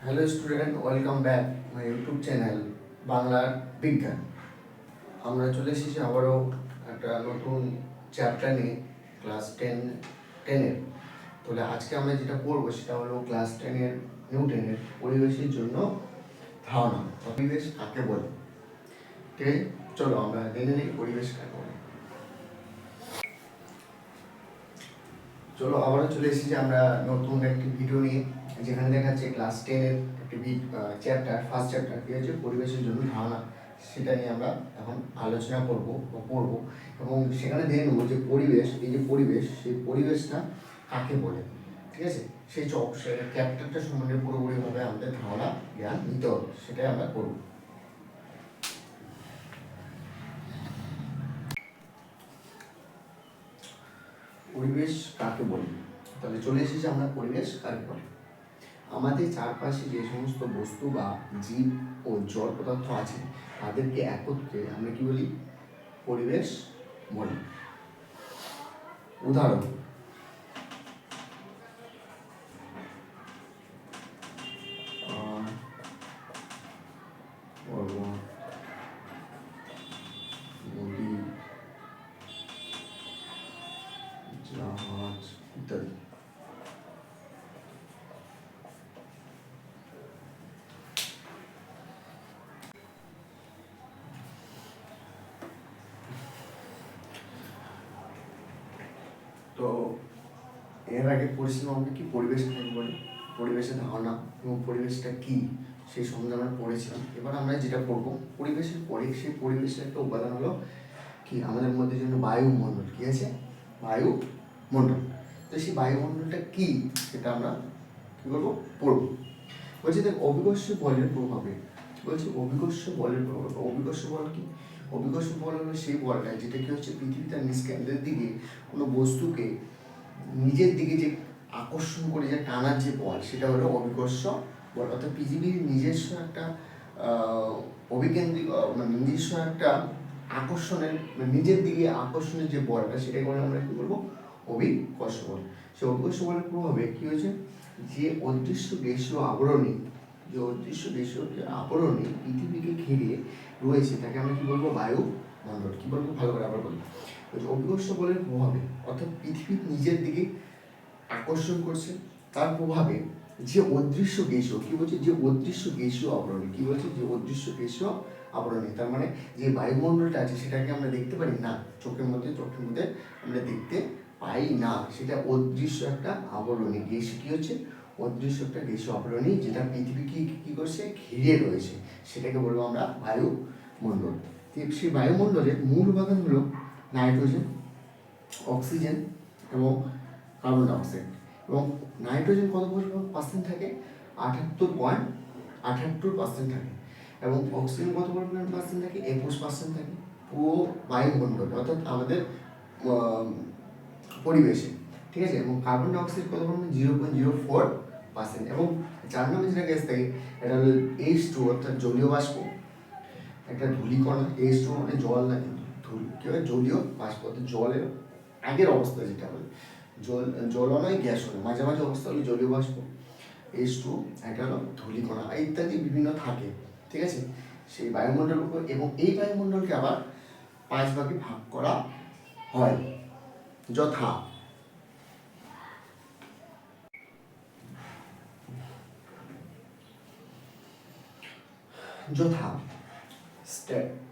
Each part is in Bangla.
Hello student, welcome back my YouTube channel বাংলার বিজ্ঞান। আমরা চলে এসেছি আবারও একটা নতুন চ্যাপ্টার নিয়ে ক্লাস টেনের। তাহলে আজকে আমরা যেটা পড়বো সেটা হলো ক্লাস নিউ টেনের পরিবেশের জন্য ধারণা। পরিবেশ কাকে বলে? ঠিক আছে, চলো আমরা জেনে নিই পরিবেশ কাকে বলে। চলো আবারও চলে এসেছি আমরা নতুন একটি ভিডিও নিয়ে, যেখানে দেখাচ্ছে ক্লাস টেনের একটি চ্যাপ্টার, ফার্স্ট চ্যাপ্টার কি হচ্ছে পরিবেশের জন্য ধারণা। সেটা নিয়ে আমরা এখন আলোচনা করবো বা পড়বো, এবং সেখানে দেখে নেবো যে পরিবেশ, এই যে পরিবেশ, সেই পরিবেশটা কাকে বলে। ঠিক আছে, সেই চ্যাপ্টারটা সম্বন্ধে পুরোপুরিভাবে আমাদের ধারণা জ্ঞান নিতে হবে, সেটাই আমরা করবো। পরিবেশ কাকে বলে? তাহলে চলে এসেছি আমরা পরিবেশ কাকে বলে। আমাদের চারপাশে যে সমস্ত বস্তু বা জীব ও জড় পদার্থ আছে তাদেরকে একত্রে আমরা কি বলি? পরিবেশ বলি। উদাহরণ: নদী, জাহাজ ইত্যাদি। তো এর আগে পড়েছিলাম আমরা কি পরিবেশ কাকে বলে, পরিবেশের ধারণা এবং পরিবেশটা কি সেই সম্বন্ধে আমরা পড়েছিলাম। এবার আমরা যেটা পড়বো পরিবেশের পরে, সেই পরিবেশের একটা উপাদান হলো কি আমাদের মধ্যে জন্য বায়ুমণ্ডল। কি আছে? বায়ুমণ্ডল। তো সেই বায়ুমণ্ডলটা কি সেটা আমরা কি করবো? পড়বো। বলছি দেখ, অভিকর্ষ বলের প্রভাবে, বলছি অভিকর্ষ বলের প্রভাবে। অভিকর্ষ বল কি? অভিকর্ষ বল হলো সেই বলটা যেটা কি হচ্ছে পৃথিবী তার নিজ কেন্দ্রের দিকে কোনো বস্তুকে নিজের দিকে যে আকর্ষণ করে যে টানার যে বল, সেটা হলো অভিকর্ষ বল। অর্থাৎ পৃথিবীর নিজস্ব একটা অভিকেন্দ্রিক মানে নিজস্ব একটা আকর্ষণের, নিজের দিকে আকর্ষণের যে বলটা, সেটাকে বলে আমরা কি বলবো? অভিকর্ষ বল। সেই অভিকর্ষ বলের প্রভাবে কি হয়েছে, যে অদৃশ্য গ্যাসীয় আবরণী, যে অদৃশ্য গ্যাসীয় আবরণী পৃথিবীকে ঘিরে রয়েছে তাকে আমরা কি বলবো? বায়ুমণ্ডল। কি বলবো? ভালো করে আবার বলি। অভিকর্ষ বলের প্রভাবে, অর্থাৎ পৃথিবীর নিজের দিকে আকর্ষণ করছে, তার প্রভাবে যে অদৃশ্য গ্যাসীয়, কি বলছে? যে অদৃশ্য গ্যাসীয় আবরণী, কি বলছে? যে অদৃশ্য গ্যাসীয় আবরণী। তার মানে যে বায়ুমণ্ডলটা আছে সেটাকে আমরা দেখতে পারি না, চোখের মধ্যে আমরা দেখতে পাই না, সেটা অদৃশ্য একটা আবরণী গ্যাস। কি হচ্ছে? অদৃশ্য একটা গ্যাসীয় আবরণী, যেটা পৃথিবীকে কি করছে? ঘিরে রয়েছে, সেটাকে বলবো আমরা বায়ুমণ্ডল। সেই বায়ুমণ্ডলের মূল উপাদান হলো নাইট্রোজেন, অক্সিজেন এবং কার্বন ডাইঅক্সাইড। এবং নাইট্রোজেন কত পার্সেন্ট থাকে? 78.78% থাকে। এবং অক্সিজেন কত পার্সেন্ট থাকে? 21% থাকে পুরো বায়ুমণ্ডলে, অর্থাৎ আমাদের পরিবেশে। ঠিক আছে। এবং কার্বন ডাইঅক্সাইড কত পরিমাণ? 0.04%। এবং 4 নম্বর যেটা গ্যাস থাকে এটা হলো H2, অর্থাৎ জলীয় বাষ্প, একটা ধূলিকণা। H2 মানে জল না, কিন্তু ধূলি কি হয়? জলীয় বাষ্প, অর্থাৎ জলের আগের অবস্থা যেটা বলে, জল নয় গ্যাস নয়, মাঝামাঝি অবস্থা হলো জলীয় বাষ্প। H2 এটা হলো ধূলিকণা ইত্যাদি বিভিন্ন থাকে। ঠিক আছে, সেই বায়ুমণ্ডলের উপর। এবং এই বায়ুমণ্ডলকে আবার 5 ভাগে ভাগ করা হয়, যথা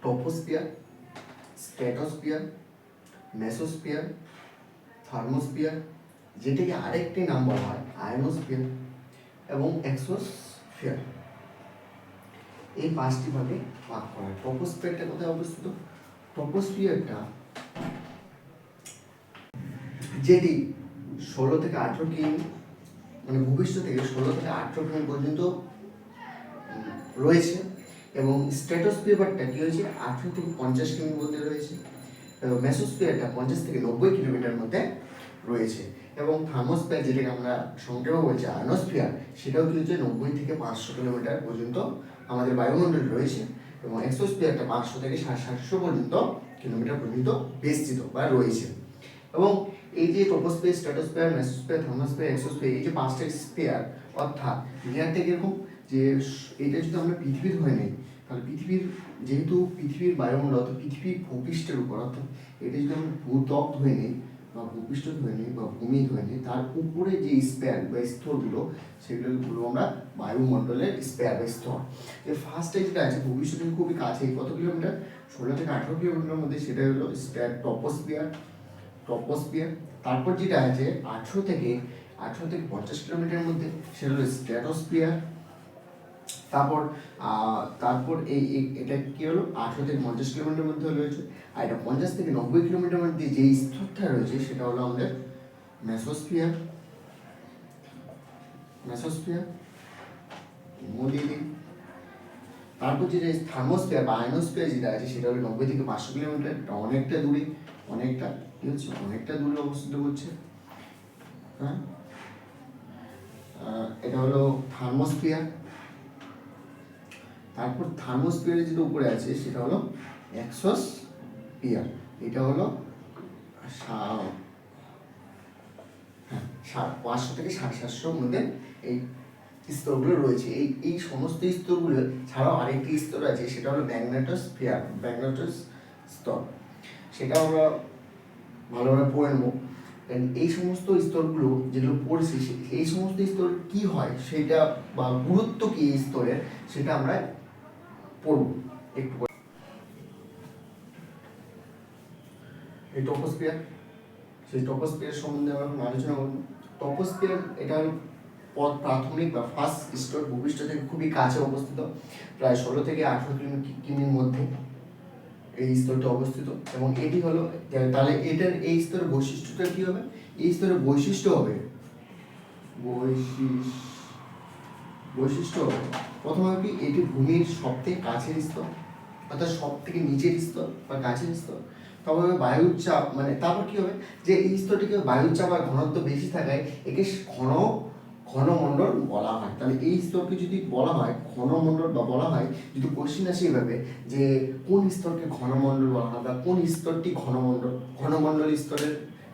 ট্রপোস্ফিয়ার, স্ট্র্যাটোস্ফিয়ার, মেসোস্ফিয়ার, থার্মোস্ফিয়ার, যেটাকে আরেকটি নাম বলা হয় আয়নোস্ফিয়ার, এবং এক্সোস্ফিয়ার। এই 5টি ভাগে ভাগ করা হয়। ট্রপোস্ফিয়ারটা কোথায় অবস্থিত? ট্রপোস্ফিয়ারটা যেটি 16 থেকে 18 কিমি, মানে ভূপৃষ্ঠ থেকে 16 থেকে 18 কিমি পর্যন্ত রয়েছে। এবং স্ট্র্যাটোস্ফিয়ারটা কি হয়েছে? 18 থেকে 50 কিমি মধ্যে রয়েছে। এবং মেসোস্ফিয়ারটা 50 থেকে 90 কিলোমিটার মধ্যে রয়েছে। এবং থার্মোস্ফিয়ার, যেটাকে আমরা সংক্ষেপে বলছি আয়নোস্ফিয়ার, সেটাও কি হচ্ছে 90 থেকে 500 কিলোমিটার পর্যন্ত আমাদের বায়ুমণ্ডল রয়েছে। এবং এক্সোস্ফিয়ারটা 500 থেকে 750 পর্যন্ত কিলোমিটার পর্যন্ত বিস্তৃত বা রয়েছে। এবং এই যে troposphere, stratosphere, mesosphere, thermosphere, exosphere, এই যে 5টা স্ফিয়ার, অর্থাৎ লেয়ারটা কিরকম? যে এটা যদি আমরা পৃথিবীর হয়ে নেই, তাহলে পৃথিবীর যেহেতু পৃথিবীর বায়ুমণ্ডল অর্থাৎ পৃথিবীর ভূপৃষ্ঠের উপর, অর্থাৎ এটা যদি আমরা ভূত্বক ধরে নিই বা ভূপৃষ্ঠ ধরে নিই বা ভূমি ধরে নিই, তার উপরে যে স্প্যান বা স্তরগুলো সেগুলো বলবো আমরা বায়ুমণ্ডলের স্প্যান বা স্তর। যে ফার্স্টে যেটা আছে ভূপৃষ্ঠ থেকে খুবই কাছে, কত কিলোমিটার, 16 থেকে 18 কিলোমিটারের মধ্যে, সেটা হলো স্প্যান ট্রপোস্ফিয়ার। তারপর যেটা আছে 18 থেকে 50 কিলোমিটারের মধ্যে, সেটা হলো স্ট্র্যাটোস্ফিয়ার। তারপর এটা কি হলো, 18 থেকে 50 কিলোমিটারের মধ্যে রয়েছে। আর এটা 50 থেকে 90 কিলোমিটারের মধ্যে যে স্তরটা রয়েছে সেটা হলো আমাদের মেসোস্ফিয়ার। তারপর যেটা থার্মোস্ফিয়ার বা আয়নোস্ফিয়ার যেটা আছে সেটা হলো 90 থেকে 500 কিলোমিটার। এটা অনেকটা দূরে, অনেকটা দূরে অবস্থিত করছে। হ্যাঁ, এটা হলো থার্মোস্ফিয়ার। তারপর থার্মোস্ফিয়ারের যেটা উপরে আছে সেটা হলো এক্সোস্ফিয়ার। এটা হলো 500 থেকে 750 মধ্যে এই স্তরগুলো রয়েছে। এই সমস্ত স্তরগুলো ছাড়াও আরেকটি স্তর আছে, সেটা হলো ম্যাগনেটোস স্তর। সেটা আমরা ভালোভাবে পড়ে নেবো। এই সমস্ত স্তরগুলো যেগুলো পড়েছি, এই সমস্ত স্তর কি হয় সেটা বা গুরুত্ব কি এই স্তরের, সেটা আমরা পড়ব একটু। এই টপোস্ফিয়ার, সেই টপোস্ফিয়ার সম্বন্ধে আমরা এখন আলোচনা করব। টপোস্ফিয়ার এটা প্রাথমিক বা ফার্স্ট স্তর ভূপৃষ্ঠ থেকে খুবই কাছে অবস্থিত, প্রায় 16 থেকে 18 কিমির মধ্যে এই স্তরটা অবস্থিত। এবং এটি হলো, তাহলে এটার এই স্তরের বৈশিষ্ট্যটা কি হবে, এই স্তরের বৈশিষ্ট্য হবে প্রথমে কি, এটি ভূমির সব থেকে কাছের স্তর, অর্থাৎ সব থেকে নিচের স্তর বা কাছের স্তর। তবে বায়ুর চাপ, মানে তারপর কি হবে, যে এই স্তরটিকে বায়ুর চাপ আর ঘনত্ব বেশি থাকায় একে ঘনমণ্ডল বলা হয়। তাহলে এই স্তরকে যদি বলা হয় ঘনমণ্ডল বা বলা হয়, যদি কোশ্চিন আসে এইভাবে যে কোন স্তরকে ঘনমণ্ডল বলা হয় বা কোন স্তরটি ঘনমণ্ডল স্তরের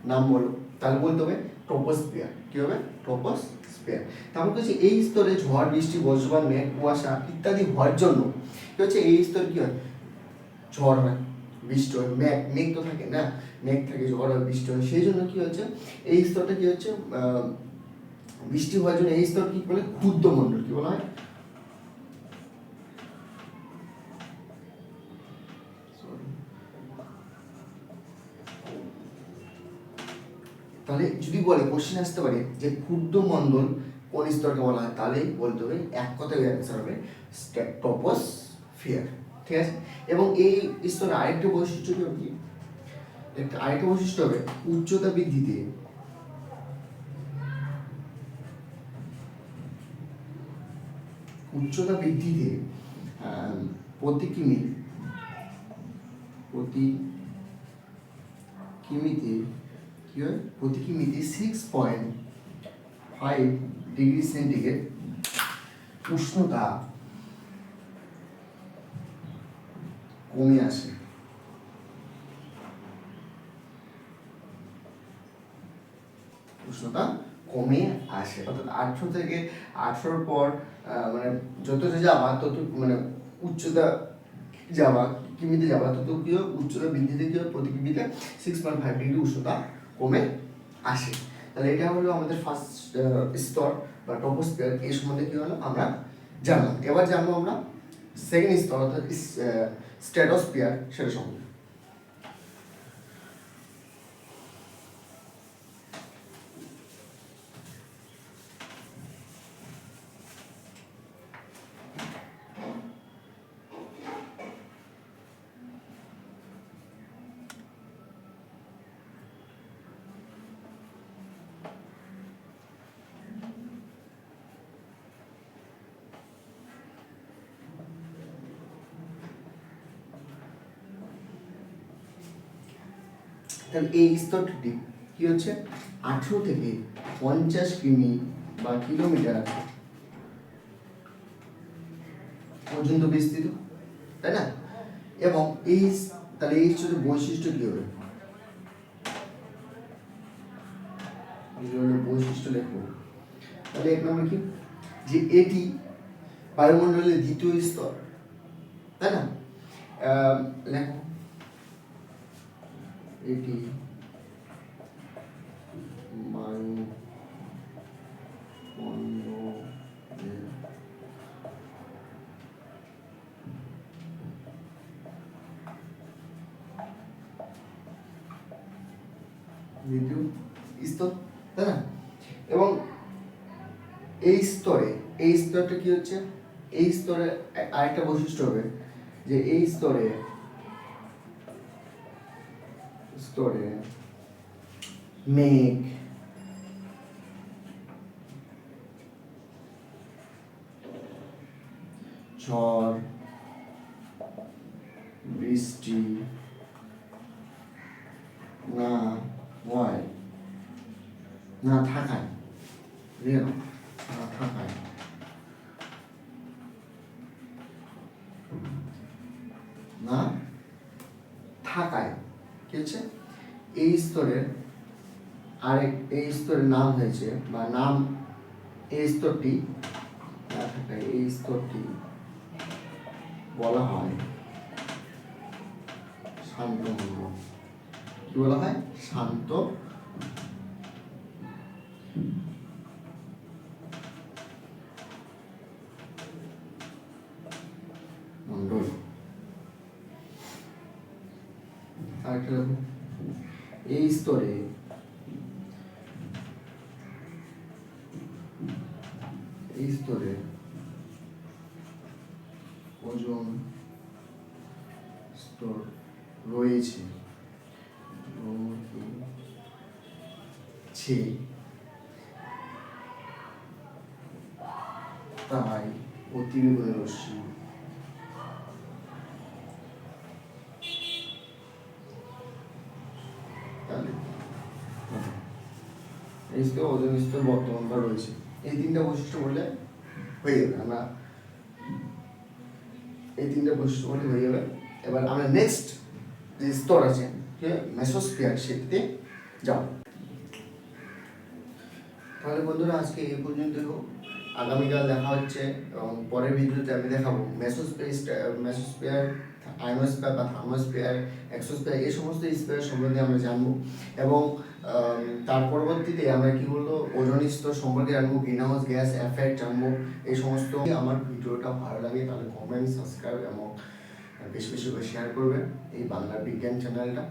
নাম বলো, তাহলে বলতে হবে ট্রপোস্ফিয়ার। কি হবে, ট্রপোস্ফিয়ার। তারপর হচ্ছে এই স্তরে ঝড় বৃষ্টি বজ্রপাত মেঘ কুয়াশা ইত্যাদি হওয়ার জন্য কি হচ্ছে, এই স্তর কি হয়, ঝড় হয়, বৃষ্টি হয়, মেঘ তো থাকে না, মেঘ থাকে, ঝড় হয়, বৃষ্টি হয়। সেই জন্য কি হচ্ছে, এই স্তরটা কি হচ্ছে, বৃষ্টি হওয়ার জন্য এই স্তর কি বলে, ক্ষুদ্রমণ্ডল। কি বলা হয়, তাহলে যদি বলে কোশ্চেন আসতে পারে যে ক্ষুদ্রমণ্ডল কোন স্তরকে বলা হয়, তাহলে বলতে হবে এক কথায় অ্যান্সার হবে ট্রপোস্ফিয়ার। ঠিক আছে। এবং এই স্তরের আরেকটা বৈশিষ্ট্য কি, আরেকটা বৈশিষ্ট্য হবে উচ্চতা বৃদ্ধিতে প্রতি কিমিতে 6.5 ডিগ্রি সেন্টিগ্রেড উষ্ণতা কমে আসে। অর্থাৎ 18 থেকে 18 পর মানে যত যাবা তত, মানে উচ্চতা যাবা, কিমিতে যাবা, তত কি উচ্চতা বৃদ্ধিতে কি প্রতি কিমিতে 6.5 ডিগ্রি উষ্ণতা কমে আসে। তাহলে এটা হলো আমাদের ফার্স্ট স্তর বা ট্রপোস্ফিয়ার। এই সম্বন্ধে কি হলো আমরা জানলাম। এবার জানবো আমরা সেকেন্ড স্তর অর্থাৎ স্ট্র্যাটোস্ফিয়ার, সেটা সম্বন্ধে। তাহলে এই স্তরটি কি হচ্ছে, 18 থেকে 50 কিমি বা কিলোমিটার পর্যন্ত বিস্তৃত, তাই না? এবং তাহলে এই স্তরের বৈশিষ্ট্য কি হবে, বৈশিষ্ট্য লিখবো। তাহলে এক নম্বর কি, যে এটি বায়ুমণ্ডলের দ্বিতীয় স্তর, তাই না? লেখো এটি বায়ুমণ্ডলের দ্বিতীয় স্তর, তাই না? এবং এই স্তরটা কি হচ্ছে, এই স্তরে আরেকটা বৈশিষ্ট্য হবে যে এই স্তরে মেঘ, ঝড়, বৃষ্টি না হয়, না থাকায়, না থাকায় কি হচ্ছে, এই স্তরের এই স্তরের নাম হয়েছে, বা নাম এই স্তরটি না থাকায় এই স্তরটি বলা হয় শান্ত মণ্ডল। কি বলা হয়? শান্ত মণ্ডল। আরেকটা দেখো, এই স্তরে ওজোন স্তর রয়েছে, তাই অতিবেগুনি রশ্মি এই স্তর ওজোন স্তর বর্তমান বা রয়েছে। এই তিনটা বৈশিষ্ট্য বললে হয়ে যাবে, আমরা এই তিনটা বৈশিষ্ট্য বললে হয়ে যাবে। এবার আমরা নেক্সট যে স্তর আছে মেসোস্ফিয়ার, সেটিতে যাও। তাহলে বন্ধুরা আজকে এই পর্যন্ত, আগামীকাল দেখা হচ্ছে এবং পরের ভিডিওতে আমি দেখাবো মেসোস্ফিয়ার, আয়নোস্ফিয়ার বা থার্মোস্ফিয়ার, এক্সোস্ফিয়ার, এই সমস্ত স্ফিয়ার সম্বন্ধে আমরা জানবো। এবং তার পরবর্তীতে আমরা কি বলবো, ওজোন স্তর সম্পর্কে জানবো, গ্রিন হাউস গ্যাস এফেক্ট জানবো। এই সমস্ত আমার ভিডিওটা ভালো লাগে তাহলে কমেন্ট, সাবস্ক্রাইব এবং বেশি বেশি করে শেয়ার করবেন এই বাংলা বিজ্ঞান চ্যানেলটা।